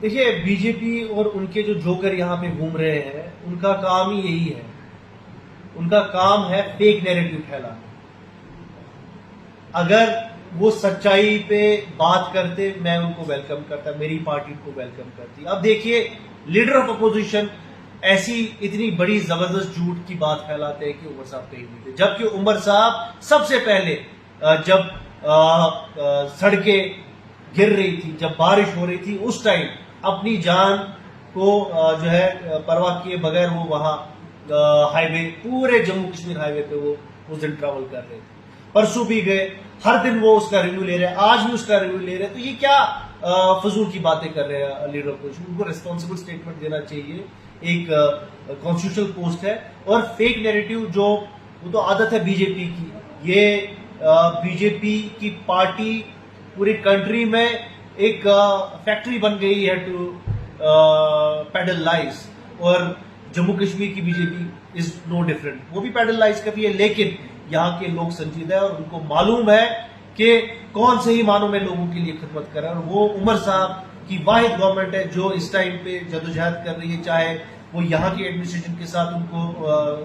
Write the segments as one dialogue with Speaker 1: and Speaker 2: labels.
Speaker 1: دیکھیے B J پی اور ان کے جو جوکر یہاں پہ گھوم رہے ہیں ان کا کام ہی یہی ہے، ان کا کام ہے فیک نیریٹو پھیلانا۔ اگر وہ سچائی پہ بات کرتے میں ان کو ویلکم کرتا، میری پارٹی کو ویلکم کرتی۔ اب دیکھیے لیڈر آف اپوزیشن ایسی اتنی بڑی زبردست جھوٹ کی بات پھیلاتے ہیں کہ عمر صاحب کہیں نہیں تھے، جبکہ عمر صاحب سب سے پہلے جب سڑکیں گر رہی تھی، جب بارش ہو رہی تھی، اس ٹائم اپنی جان کو جو ہے پرواہ کیے بغیر وہ وہاں ہائی وے، پورے جموں کشمیر ہائی وے پہ وہ اس دن ٹریول کر رہے تھے۔ پرسوں بھی گئے، ہر دن وہ اس کا ریویو لے رہے ہیں، آج بھی اس کا ریویو لے رہے ہیں۔ تو یہ کیا فضول کی باتیں کر رہے ہیں لیڈر آف اپوزیشن؟ ان کو ریسپانسبل اسٹیٹمنٹ دینا چاہیے، ایک کانسٹیٹیوشنل پوسٹ ہے۔ اور فیک نیریٹو جو وہ تو عادت ہے بی جے پی کی، یہ بی جے پی کی پارٹی پوری کنٹری میں ایک فیکٹری بن گئی ہے ٹو پیڈل لائز، اور جموں کشمیر کی بی جے پی از نو ڈفرنٹ، وہ بھی پیڈل لائز کا بھی ہے، لیکن یہاں کے لوگ سنجیدہ ہیں اور ان کو معلوم ہے کہ کون صحیح معنوں میں لوگوں کے لیے خدمت کر رہا ہے۔ اور وہ عمر صاحب کی واحد گورنمنٹ ہے جو اس ٹائم پہ جدوجہد کر رہی ہے، چاہے وہ یہاں کی ایڈمنسٹریشن کے ساتھ ان کو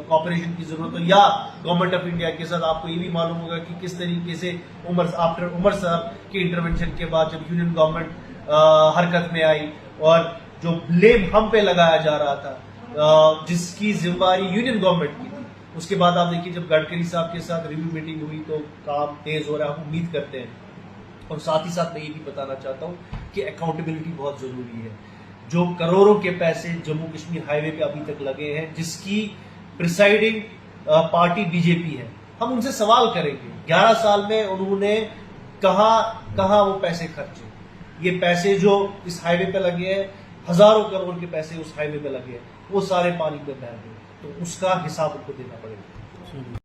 Speaker 1: کوآپریشن کی ضرورت ہو یا گورنمنٹ آف انڈیا کے ساتھ۔ آپ کو یہ بھی معلوم ہوگا کہ کس طریقے سے آفٹر عمر صاحب کی انٹرونشن کے بعد جب یونین گورنمنٹ حرکت میں آئی اور جو بلیم ہم پہ لگایا جا رہا تھا، جس کی ذمہ داری یونین گورنمنٹ کی تھی، اس کے بعد آپ دیکھیے جب گڈکری صاحب کے ساتھ ریویو میٹنگ ہوئی تو کام تیز ہو رہا ہے، ہم امید کرتے ہیں۔ اور ساتھ ہی ساتھ میں یہ بھی بتانا چاہتا ہوں کہ اکاؤنٹیبلٹی بہت ضروری ہے۔ جو کروڑوں کے پیسے جموں کشمیر ہائی وے پہ ابھی تک لگے ہیں، جس کی پریسائڈنگ پارٹی بی جے پی ہے، ہم ان سے سوال کریں گے 11 سال میں انہوں نے کہاں وہ پیسے خرچے؟ یہ پیسے جو اس ہائی وے پہ لگے ہیں، ہزاروں کروڑ کے پیسے اس ہائی وے پہ لگے ہیں، وہ سارے پانی میں بہہ گئے، تو اس کا حساب ان کو دینا پڑے گا۔